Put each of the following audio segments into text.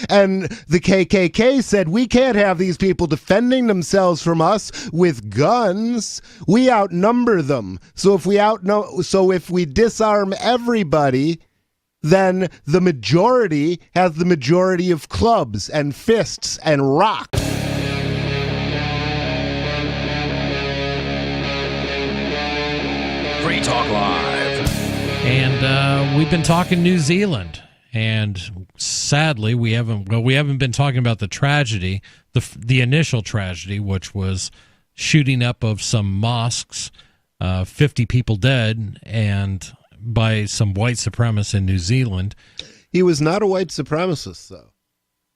And the KKK said, we can't have these people defending themselves from us with guns. We outnumber them. So if we disarm everybody, then the majority has the majority of clubs and fists and rocks. Free Talk Live. And we've been talking New Zealand, and sadly we haven't been talking about the tragedy, the initial tragedy, which was shooting up of some mosques, 50 people dead, and by some white supremacists in New Zealand. He was not a white supremacist, though.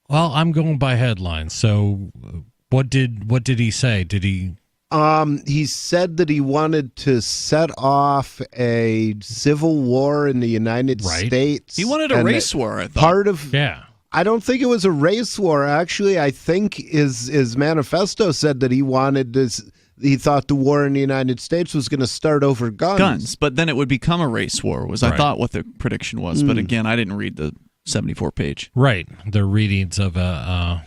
Well, I'm going by headlines. So what did he say? Did he... He said that he wanted to set off a civil war in the United States. He wanted a race war, I thought. I don't think it was a race war. Actually, I think his manifesto said that he thought the war in the United States was going to start over guns. But then it would become a race war, I thought what the prediction was. But again, I didn't read the 74-page. Right. The readings of the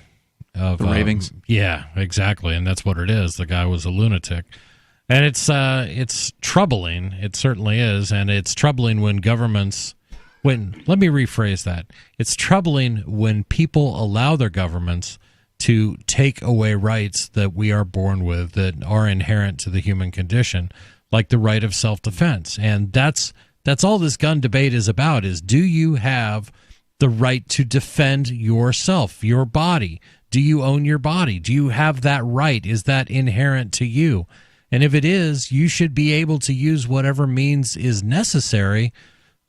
ravings. Yeah, exactly, and that's what it is. The guy was a lunatic, and it's troubling. It certainly is, and it's troubling when governments. Let me rephrase that. It's troubling when people allow their governments to take away rights that we are born with, that are inherent to the human condition, like the right of self-defense, and that's all this gun debate is about. Is do you have the right to defend yourself, your body? Do you own your body? Do you have that right? Is that inherent to you? And if it is, you should be able to use whatever means is necessary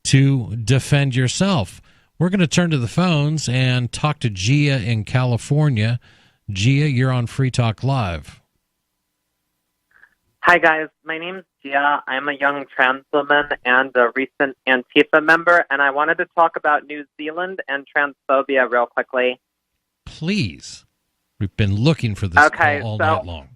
to defend yourself. We're going to turn to the phones and talk to Gia in California. Gia, you're on Free Talk Live. Hi, guys. My name's Gia. I'm a young trans woman and a recent Antifa member, and I wanted to talk about New Zealand and transphobia real quickly. Please. We've been looking for this all night long.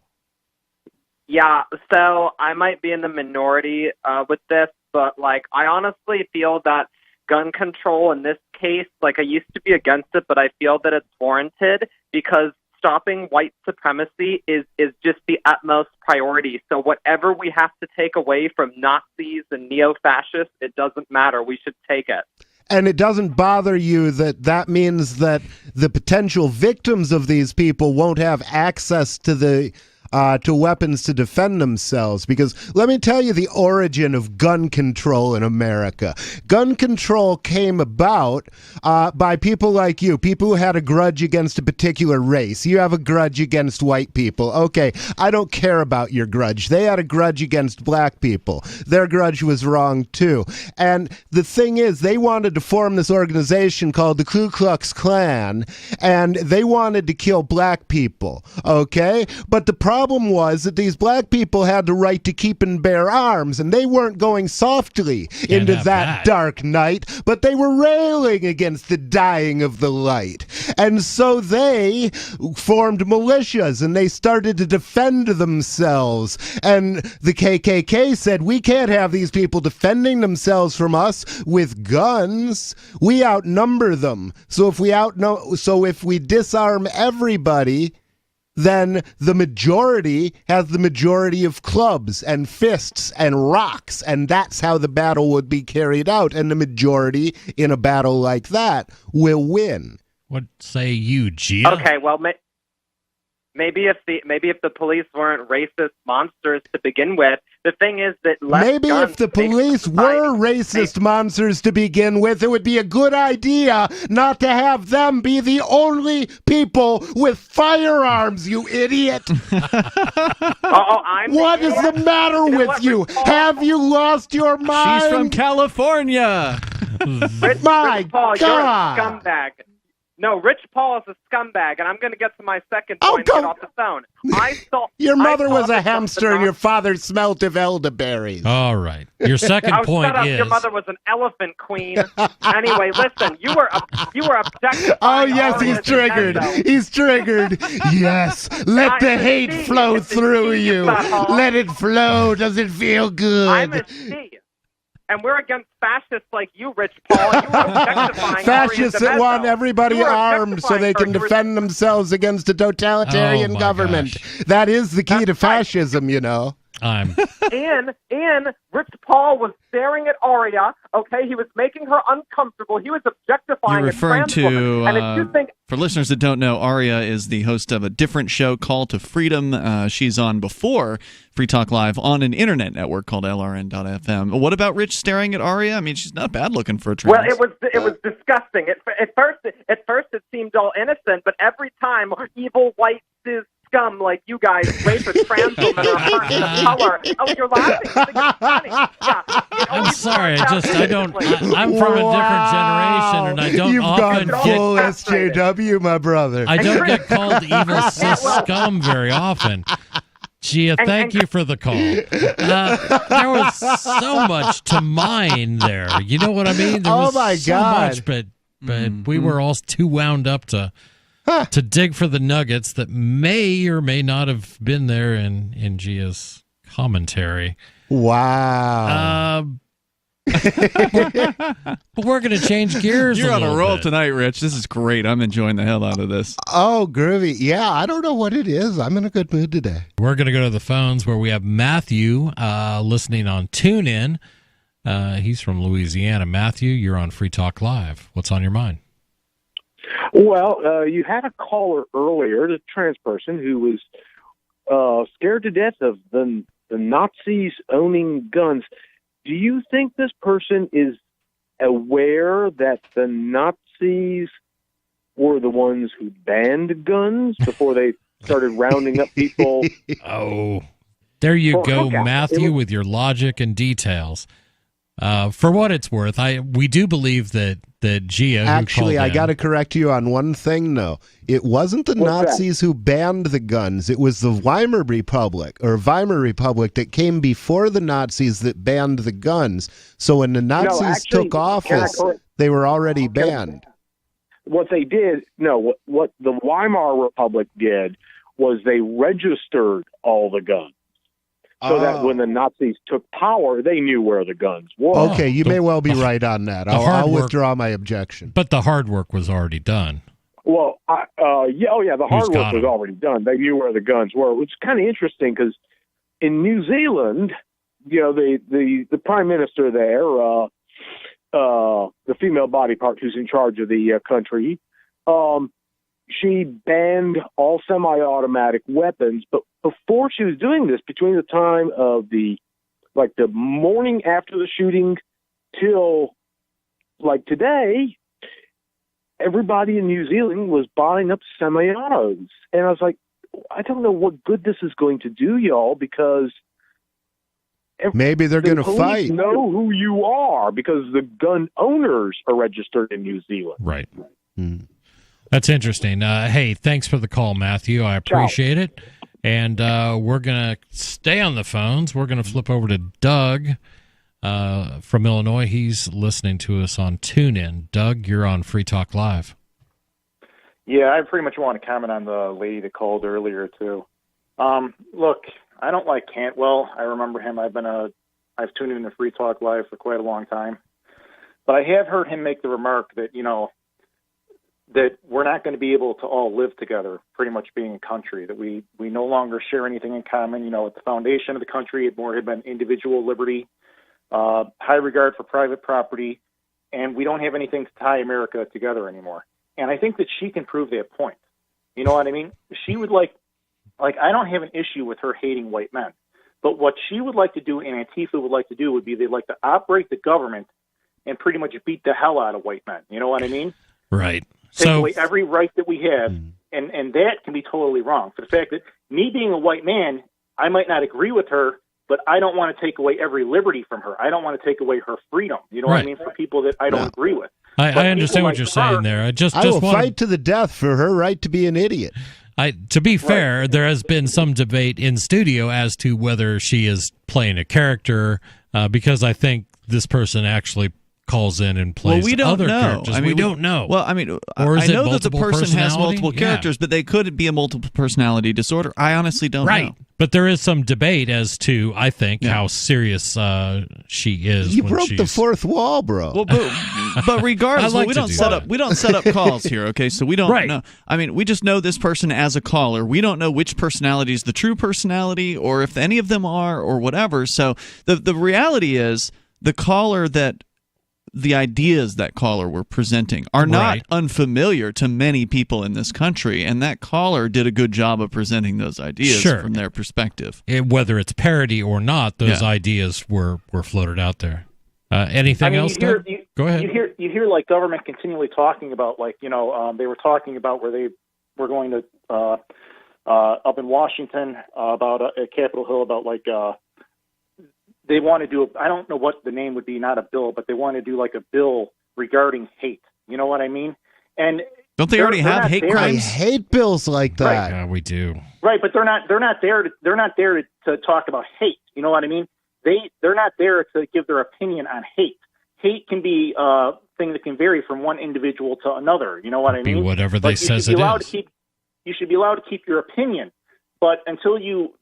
Yeah, so I might be in the minority with this, but, I honestly feel that gun control in this case, I used to be against it, but I feel that it's warranted because stopping white supremacy is just the utmost priority. So whatever we have to take away from Nazis and neo-fascists, it doesn't matter. We should take it. And it doesn't bother you that means that the potential victims of these people won't have access to weapons to defend themselves. Because let me tell you the origin of gun control in America. Gun control came about by people like you, people who had a grudge against a particular race. You have a grudge against white people. Okay, I don't care about your grudge. They had a grudge against black people. Their grudge was wrong too. And the thing is, they wanted to form this organization called the Ku Klux Klan, and they wanted to kill black people. Okay? But the problem was that these black people had the right to keep and bear arms, and they weren't going softly into that dark night, but they were railing against the dying of the light. And so they formed militias, and they started to defend themselves. And the KKK said, we can't have these people defending themselves from us with guns. We outnumber them. So if we disarm everybody, then the majority has the majority of clubs and fists and rocks, and that's how the battle would be carried out. And the majority in a battle like that will win. What say you, Gia? Okay, well, maybe if the police weren't racist monsters to begin with. The thing is that maybe if the police were racist monsters to begin with, it would be a good idea not to have them be the only people with firearms, you idiot. What is the matter with you? Have you lost your mind? She's from California. Rich Paul, you're a scumbag. No, Rich Paul is a scumbag, and I'm going to get to my second point and get off the phone. Your mother was a hamster, and your father smelt of elderberries. All right. Your second point is... Your mother was an elephant queen. Anyway, listen, you were objectifying... Oh, yes, he's triggered. He's triggered. Yes, let the hate flow through you. Let it flow. Does it feel good? I'm a she. and we're against fascists like you, Rich Paul. You were objectifying Fascists that want everybody You were armed so they can defend themselves against a totalitarian government. Gosh. That is the key to That's fascism, you know. And Rich Paul was staring at Arya. Okay, he was making her uncomfortable. He was objectifying You're referring a trans woman. And if you think for listeners that don't know, Arya is the host of a different show, Call to Freedom. She's on before Free Talk Live on an internet network called LRN.FM. What about Rich staring at Arya? I mean, she's not bad looking for a trans. Well, it was disgusting. At first it seemed all innocent, but every time evil white cis scum like you guys rape a trans woman or a person of color. Oh, you're laughing. You think it's funny. Yeah. I'm sorry. I don't. I'm from a different generation, and I don't You've often gone get. full SJW, my brother. I don't get called evil cis scum very often. Gia, thank you for the call. There was so much to mine there. You know what I mean? There was my so God. much, but we were all too wound up to dig for the nuggets that may or may not have been there in Gia's commentary. Wow. But we're going to change gears. You're on a roll bit. tonight, Rich. This is great. I'm enjoying the hell out of this. Oh, groovy. Yeah, I don't know what it is. I'm in a good mood today. We're going to go to the phones where we have Matthew listening on TuneIn. He's from Louisiana. Matthew, you're on Free Talk Live. What's on your mind? Well, you had a caller earlier, the trans person, who was scared to death of the Nazis owning guns. Do you think this person is aware that the Nazis were the ones who banned guns before they started rounding up people? Oh, there you go, okay. Matthew, with your logic and details. For what it's worth, we do believe that Gia, Actually, I got to correct you on one thing, though. It wasn't the What's Nazis who banned the guns. It was the Weimar Republic that came before the Nazis that banned the guns. So when the Nazis took office, they were already banned. What they did, what the Weimar Republic did was they registered all the guns. So that when the Nazis took power, they knew where the guns were. Okay, you may well be right on that. I'll withdraw my objection. But the hard work was already done. Well, the hard work was already done. They knew where the guns were, which is kind of interesting because in New Zealand, the prime minister there, the female body part who's in charge of the country, she banned all semi-automatic weapons, but before she was doing this, between the time of the morning after the shooting till today, everybody in New Zealand was buying up semi-autos. And I was like, I don't know what good this is going to do, y'all, because maybe they're going to fight. Know who you are because the gun owners are registered in New Zealand. Right. That's interesting. Hey, thanks for the call, Matthew. I appreciate it. And we're going to stay on the phones. We're going to flip over to Doug from Illinois. He's listening to us on TuneIn. Doug, you're on Free Talk Live. Yeah, I pretty much want to comment on the lady that called earlier, too. Look, I don't like Cantwell. I remember him. I've tuned in to Free Talk Live for quite a long time. But I have heard him make the remark that, that we're not going to be able to all live together, pretty much being a country, that we no longer share anything in common. At the foundation of the country, it more had been individual liberty, high regard for private property, and we don't have anything to tie America together anymore. And I think that she can prove that point. You know what I mean? She would like I don't have an issue with her hating white men, but what she would like to do and Antifa would like to do would be they'd like to operate the government and pretty much beat the hell out of white men. You know what I mean? Right. Take away every right that we have, and that can be totally wrong. For the fact that me being a white man, I might not agree with her, but I don't want to take away every liberty from her. I don't want to take away her freedom. You know what I mean? For people that I don't agree with. I understand what you're saying there. I will fight to the death for her right to be an idiot. To be fair, there has been some debate in studio as to whether she is playing a character, because I think this person actually calls in and plays we don't other know. characters. I mean, we don't know. Well, I mean, or is I know it that the multiple person has personality? multiple characters, but they could be a multiple personality disorder. I honestly don't know. But there is some debate as to, I think, how serious she is. You when broke the fourth wall, bro. Well, but regardless, we don't set up calls here. Okay, so we don't know. I mean, we just know this person as a caller. We don't know which personality is the true personality, or if any of them are, or whatever. So the reality is, the ideas that caller were presenting are not unfamiliar to many people in this country, and that caller did a good job of presenting those ideas from their perspective. Whether it's parody or not, those ideas were floated out there. Anything else? Go ahead. You hear like government continually talking about, like, they were talking about where they were going to up in Washington about at Capitol Hill about like. They want to do, I don't know what the name would be, not a bill, but they want to do like a bill regarding hate. You know what I mean? And don't they already have hate crimes? I hate bills like that. Right. Yeah, we do. Right, but they're not there to talk about hate. You know what I mean? They're not there to give their opinion on hate. Hate can be a thing that can vary from one individual to another. You know what I mean? Be whatever they says it is. You should be allowed to keep your opinion, but until you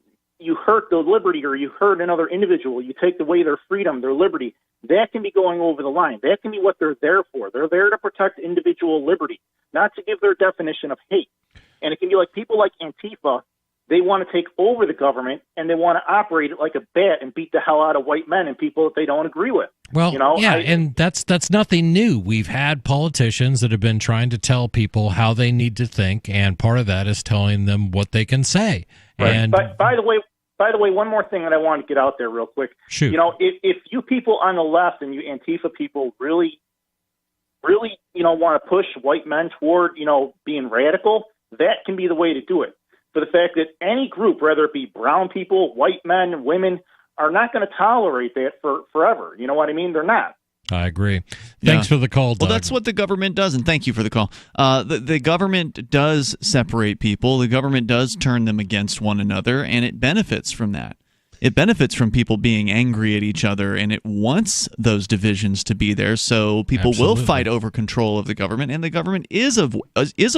hurt the liberty or you hurt another individual, you take away their freedom, their liberty, that can be going over the line. That can be what they're there for. They're there to protect individual liberty, not to give their definition of hate. And it can be like people like Antifa, they want to take over the government and they want to operate it like a bat and beat the hell out of white men and people that they don't agree with. Well, and that's nothing new. We've had politicians that have been trying to tell people how they need to think, and part of that is telling them what they can say. Right. And but by the way, one more thing that I want to get out there real quick. Shoot. If you people on the left and you Antifa people really, want to push white men toward, being radical, that can be the way to do it. For the fact that any group, whether it be brown people, white men, women, are not going to tolerate that forever. You know what I mean? They're not. I agree. Thanks for the call, Doug. Well, that's what the government does, and thank you for the call. The government does separate people. The government does turn them against one another, and it benefits from that. It benefits from people being angry at each other, and it wants those divisions to be there, so people will fight over control of the government, and the government is a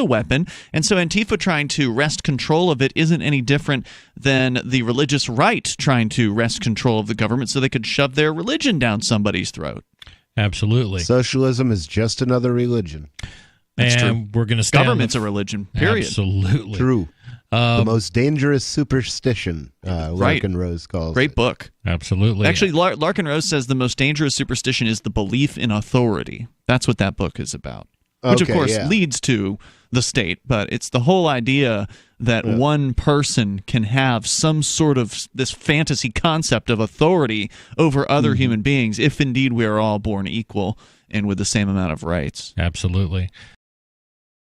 weapon, and so Antifa trying to wrest control of it isn't any different than the religious right trying to wrest control of the government so they could shove their religion down somebody's throat. Absolutely. Socialism is just another religion. That's true. We're going to stay Government's a religion, period. Absolutely. True. The most dangerous superstition, Larkin Rose calls Great it. book. Absolutely. Actually, Larkin Rose says the most dangerous superstition is the belief in authority. That's what that book is about. Which, of course, leads to the state. But it's the whole idea that one person can have some sort of this fantasy concept of authority over other human beings, if indeed we are all born equal and with the same amount of rights. Absolutely.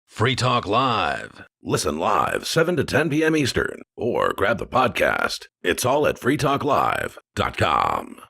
Free Talk Live. Listen live 7 to 10 p.m. Eastern or grab the podcast. It's all at freetalklive.com.